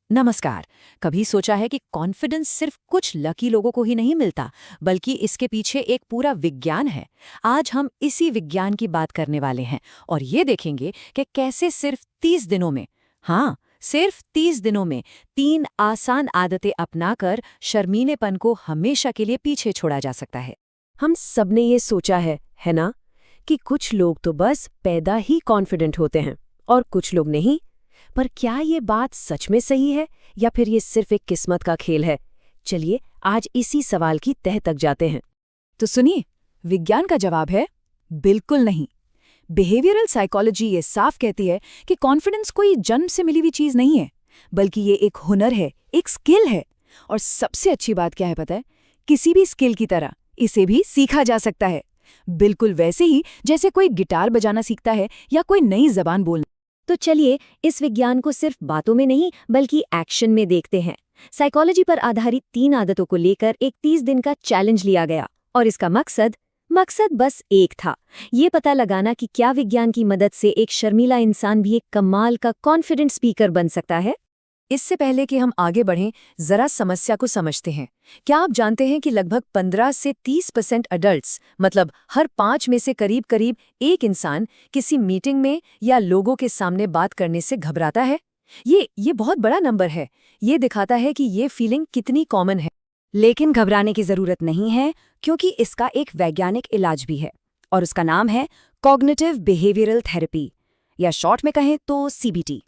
नमस्कार। कभी सोचा है कि कॉन्फिडेंस सिर्फ कुछ लकी लोगों को ही नहीं मिलता, बल्कि इसके पीछे एक पूरा विज्ञान है। आज हम इसी विज्ञान की बात करने वाले हैं और ये देखेंगे कि कैसे सिर्फ 30 दिनों में, हाँ, सिर्फ 30 दिनों में 3 आसान आदतें अपनाकर शर्मीलेपन को हमेशा के लिए पीछे छोड़ा जा सकता है। हम सबने ये सोचा है ना, कि कुछ लोग तो बस पैदा ही कॉन्फिडेंट होते हैं और कुछ लोग नहीं। पर क्या ये बात सच में सही है या फिर ये सिर्फ एक किस्मत का खेल है? चलिए आज इसी सवाल की तह तक जाते हैं। तो सुनिए, विज्ञान का जवाब है बिल्कुल नहीं। बिहेवियरल साइकोलॉजी ये साफ कहती है कि कॉन्फिडेंस कोई जन्म से मिली हुई चीज नहीं है, बल्कि ये एक हुनर है, एक स्किल है। और सबसे अच्छी बात क्या है पता है? किसी भी स्किल की तरह इसे भी सीखा जा सकता है, बिल्कुल वैसे ही जैसे कोई गिटार बजाना सीखता है या कोई नई जबान बोलना। तो चलिए इस विज्ञान को सिर्फ बातों में नहीं बल्कि एक्शन में देखते हैं। साइकोलॉजी पर आधारित 3 आदतों को लेकर एक 30 दिन का चैलेंज लिया गया और इसका मकसद बस एक था, ये पता लगाना कि क्या विज्ञान की मदद से एक शर्मीला इंसान भी एक कमाल का कॉन्फिडेंट स्पीकर बन सकता है। इससे पहले कि हम आगे बढ़ें, जरा समस्या को समझते हैं। क्या आप जानते हैं कि लगभग 15 से 30% अडल्ट्स, मतलब हर 5 में से करीब करीब एक इंसान किसी मीटिंग में या लोगों के सामने बात करने से घबराता है? ये बहुत बड़ा नंबर है। ये दिखाता है कि ये फीलिंग कितनी कॉमन है। लेकिन घबराने की जरूरत नहीं है, क्योंकि इसका एक वैज्ञानिक इलाज भी है और उसका नाम है कॉग्निटिव बिहेवियरल थेरेपी, या शॉर्ट में कहें तो सीबीटी।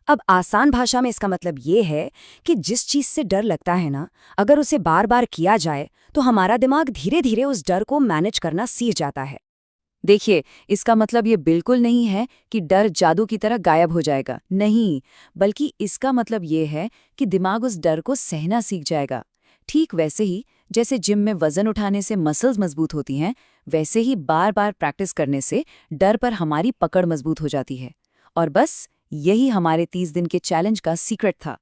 अब आसान भाषा में इसका मतलब ये है कि जिस चीज़ से डर लगता है ना, अगर उसे बार बार किया जाए तो हमारा दिमाग धीरे धीरे उस डर को मैनेज करना सीख जाता है। देखिए, इसका मतलब ये बिल्कुल नहीं है कि डर जादू की तरह गायब हो जाएगा, नहीं, बल्कि इसका मतलब ये है कि दिमाग उस डर को सहना सीख जाएगा। ठीक वैसे ही जैसे जिम में वजन उठाने से मसल्स मजबूत होती हैं, वैसे ही बार बार प्रैक्टिस करने से डर पर हमारी पकड़ मजबूत हो जाती है। और बस यही हमारे 30 दिन के चैलेंज का सीक्रेट था।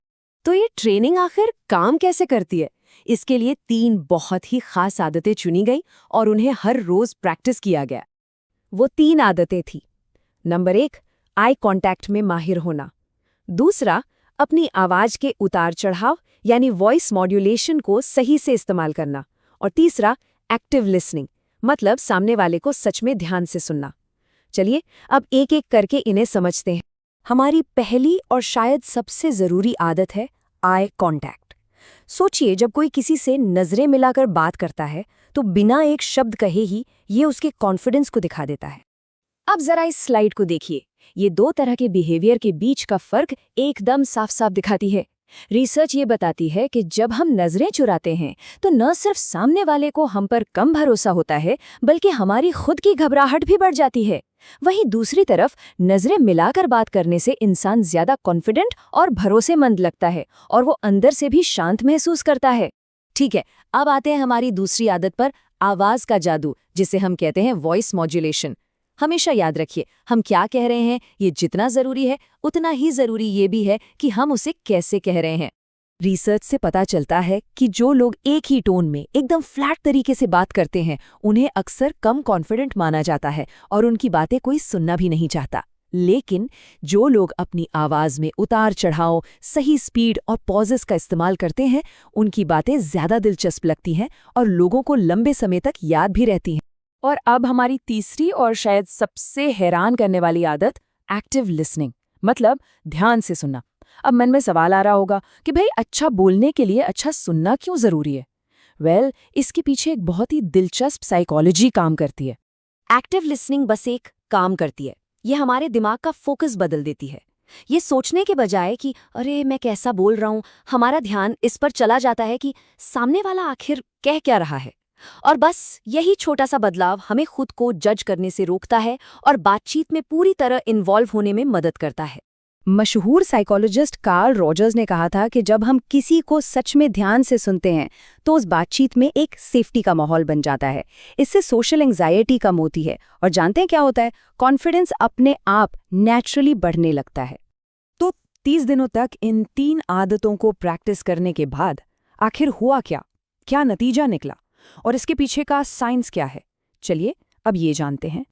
तो ये ट्रेनिंग आखिर काम कैसे करती है? इसके लिए 3 बहुत ही खास आदतें चुनी गई और उन्हें हर रोज प्रैक्टिस किया गया। वो 3 आदतें थी। नंबर 1, आई कांटेक्ट में माहिर होना। दूसरा, अपनी आवाज के उतार चढ़ाव यानी वॉइस मॉड्यूलेशन को सही से इस्तेमाल करना। और तीसरा, एक्टिव लिसनिंग, मतलब सामने वाले को सच में ध्यान से सुनना। चलिए अब एक एक करके इन्हें समझते हैं। हमारी पहली और शायद सबसे जरूरी आदत है आई कांटेक्ट। सोचिए, जब कोई किसी से नजरें मिलाकर बात करता है तो बिना एक शब्द कहे ही ये उसके कॉन्फिडेंस को दिखा देता है। अब जरा इस स्लाइड को देखिए, ये 2 तरह के बिहेवियर के बीच का फर्क एकदम साफ साफ दिखाती है। रिसर्च ये बताती है कि जब हम नजरें चुराते हैं तो न सिर्फ सामने वाले को हम पर कम भरोसा होता है, बल्कि हमारी खुद की घबराहट भी बढ़ जाती है। वहीं दूसरी तरफ नजरें मिलाकर बात करने से इंसान ज्यादा कॉन्फिडेंट और भरोसेमंद लगता है और वो अंदर से भी शांत महसूस करता है। ठीक है, अब आते हैं हमारी दूसरी आदत पर, आवाज का जादू, जिसे हम कहते हैं वॉइस मॉड्यूलेशन। हमेशा याद रखिए, हम क्या कह रहे हैं ये जितना जरूरी है, उतना ही जरूरी ये भी है कि हम उसे कैसे कह रहे हैं। रिसर्च से पता चलता है कि जो लोग एक ही टोन में एकदम फ्लैट तरीके से बात करते हैं, उन्हें अक्सर कम कॉन्फिडेंट माना जाता है और उनकी बातें कोई सुनना भी नहीं चाहता। लेकिन जो लोग अपनी आवाज में उतार चढ़ाव, सही स्पीड और पॉजेस का इस्तेमाल करते हैं, उनकी बातें ज्यादा दिलचस्प लगती हैं और लोगों को लंबे समय तक याद भी रहती हैं। और अब हमारी तीसरी और शायद सबसे हैरान करने वाली आदत, एक्टिव लिसनिंग, मतलब ध्यान से सुनना। अब मन में सवाल आ रहा होगा कि भाई, अच्छा बोलने के लिए अच्छा सुनना क्यों जरूरी है? इसके पीछे एक बहुत ही दिलचस्प साइकोलॉजी काम करती है। एक्टिव लिसनिंग बस एक काम करती है, ये हमारे दिमाग का फोकस बदल देती है। ये सोचने के बजाय कि अरे मैं कैसा बोल रहा हूँ, हमारा ध्यान इस पर चला जाता है कि सामने वाला आखिर कह क्या रहा है। और बस यही छोटा सा बदलाव हमें खुद को जज करने से रोकता है और बातचीत में पूरी तरह इन्वॉल्व होने में मदद करता है। मशहूर साइकोलॉजिस्ट कार्ल रॉजर्स ने कहा था कि जब हम किसी को सच में ध्यान से सुनते हैं तो उस बातचीत में एक सेफ्टी का माहौल बन जाता है। इससे सोशल एंजाइटी कम होती है और जानते हैं क्या होता है? कॉन्फिडेंस अपने आप नेचुरली बढ़ने लगता है। तो 30 दिनों तक इन 3 आदतों को प्रैक्टिस करने के बाद आखिर हुआ क्या? क्या नतीजा निकला और इसके पीछे का साइंस क्या है? चलिए अब ये जानते हैं।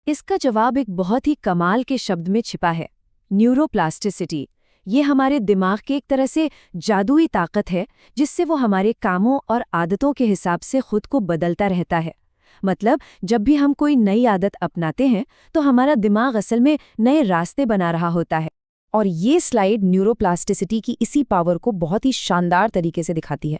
इसका जवाब एक बहुत ही कमाल के शब्द में छिपा है, न्यूरोप्लास्टिसिटी, ये हमारे दिमाग की एक तरह से जादुई ताकत है, जिससे वो हमारे कामों और आदतों के हिसाब से खुद को बदलता रहता है। मतलब जब भी हम कोई नई आदत अपनाते हैं तो हमारा दिमाग असल में नए रास्ते बना रहा होता है। और ये स्लाइड न्यूरोप्लास्टिसिटी की इसी पावर को बहुत ही शानदार तरीके से दिखाती है।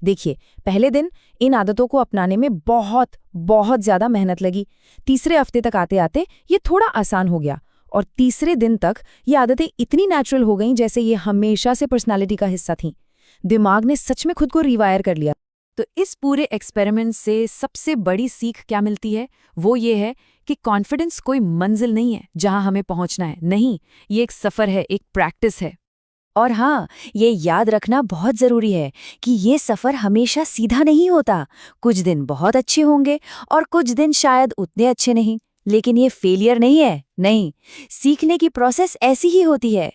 देखिए, पहले दिन इन आदतों को अपनाने में बहुत बहुत ज्यादा मेहनत लगी। तीसरे हफ्ते तक आते आते ये थोड़ा आसान हो गया, और तीसरे दिन तक ये आदतें इतनी नेचुरल हो गईं जैसे ये हमेशा से पर्सनालिटी का हिस्सा थीं। दिमाग ने सच में खुद को रिवायर कर लिया। तो इस पूरे एक्सपेरिमेंट से सबसे बड़ी सीख क्या मिलती है? वो ये है कि कॉन्फिडेंस कोई मंजिल नहीं है जहां हमें पहुंचना है। नहीं, ये एक सफर है, एक प्रैक्टिस है। और हाँ, ये याद रखना बहुत जरूरी है कि ये सफर हमेशा सीधा नहीं होता। कुछ दिन बहुत अच्छे होंगे और कुछ दिन शायद उतने अच्छे नहीं, लेकिन ये फेलियर नहीं है। नहीं, सीखने की प्रोसेस ऐसी ही होती है।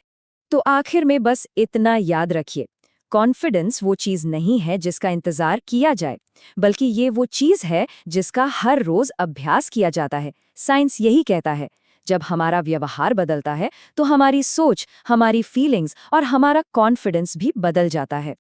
तो आखिर में बस इतना याद रखिए, कॉन्फिडेंस वो चीज नहीं है जिसका इंतजार किया जाए, बल्कि ये वो चीज है जिसका हर रोज अभ्यास किया जाता है। साइंस यही कहता है, जब हमारा व्यवहार बदलता है तो हमारी सोच, हमारी फीलिंग्स और हमारा कॉन्फिडेंस भी बदल जाता है।